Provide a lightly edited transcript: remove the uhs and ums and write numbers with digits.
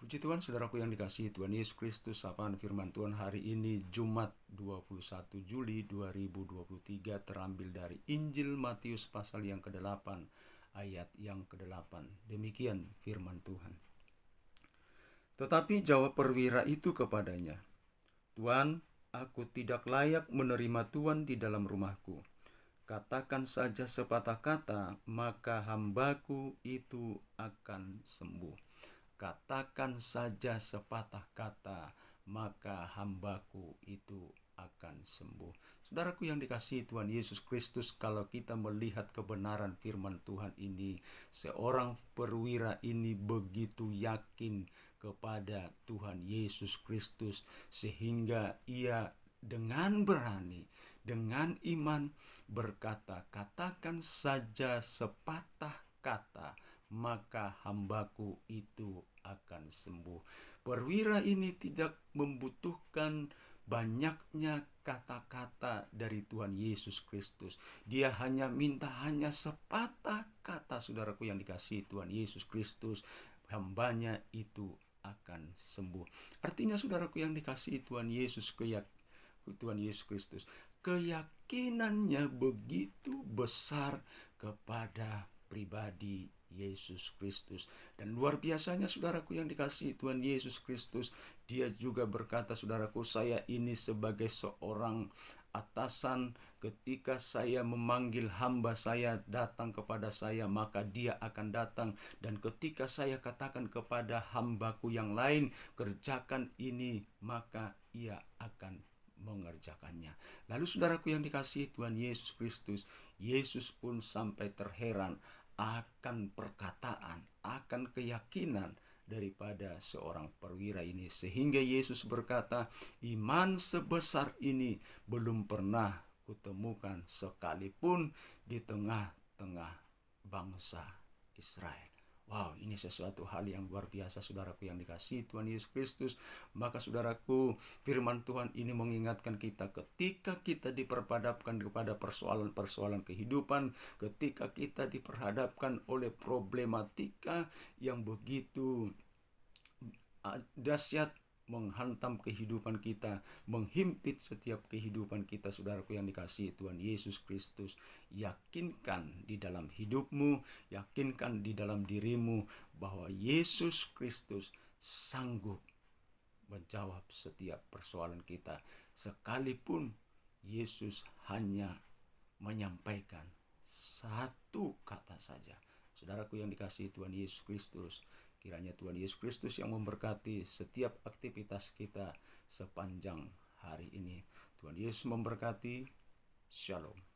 Puji Tuhan, saudaraku yang dikasihi Tuhan Yesus Kristus. Sapaan firman Tuhan hari ini Jumat 21 Juli 2023 terambil dari Injil Matius pasal yang ke-8 ayat yang ke-8. Demikian firman Tuhan. Tetapi jawab perwira itu kepadanya, "Tuan, aku tidak layak menerima Tuan di dalam rumahku. Katakan saja sepatah kata, maka hambaku itu akan sembuh. Katakan saja sepatah kata, maka hambaku itu akan sembuh." Saudaraku yang dikasihi Tuhan Yesus Kristus, kalau kita melihat kebenaran firman Tuhan ini, seorang perwira ini begitu yakin kepada Tuhan Yesus Kristus, sehingga ia dengan berani, dengan iman berkata, "Katakan saja sepatah kata, maka hambaku itu akan sembuh." Perwira ini tidak membutuhkan banyaknya kata-kata dari Tuhan Yesus Kristus. Dia hanya minta sepatah kata, saudaraku yang dikasihi Tuhan Yesus Kristus, hambanya itu akan sembuh. Artinya, saudaraku yang dikasihi Tuhan Yesus Kristus, keyakinannya begitu besar kepada pribadi Yesus Kristus. Dan luar biasanya, saudaraku yang dikasihi Tuhan Yesus Kristus, dia juga berkata, saudaraku, "Saya ini sebagai seorang atasan, ketika saya memanggil hamba saya datang kepada saya, maka dia akan datang. Dan ketika saya katakan kepada hambaku yang lain, kerjakan ini, maka ia akan mengerjakannya." Lalu saudaraku yang dikasihi Tuhan Yesus Kristus, Yesus pun sampai terheran akan perkataan, akan keyakinan daripada seorang perwira ini, sehingga Yesus berkata, "Iman sebesar ini belum pernah kutemukan sekalipun di tengah-tengah bangsa Israel." Wow, ini sesuatu hal yang luar biasa, saudaraku yang dikasihi Tuhan Yesus Kristus. Maka saudaraku, firman Tuhan ini mengingatkan kita, ketika kita diperhadapkan kepada persoalan-persoalan kehidupan, ketika kita diperhadapkan oleh problematika yang begitu dahsyat menghantam kehidupan kita, menghimpit setiap kehidupan kita, saudaraku yang dikasihi Tuhan Yesus Kristus, yakinkan di dalam hidupmu, yakinkan di dalam dirimu bahwa Yesus Kristus sanggup menjawab setiap persoalan kita, sekalipun Yesus hanya menyampaikan satu kata saja. Saudaraku yang dikasihi Tuhan Yesus Kristus, kiranya Tuhan Yesus Kristus yang memberkati setiap aktivitas kita sepanjang hari ini. Tuhan Yesus memberkati. Shalom.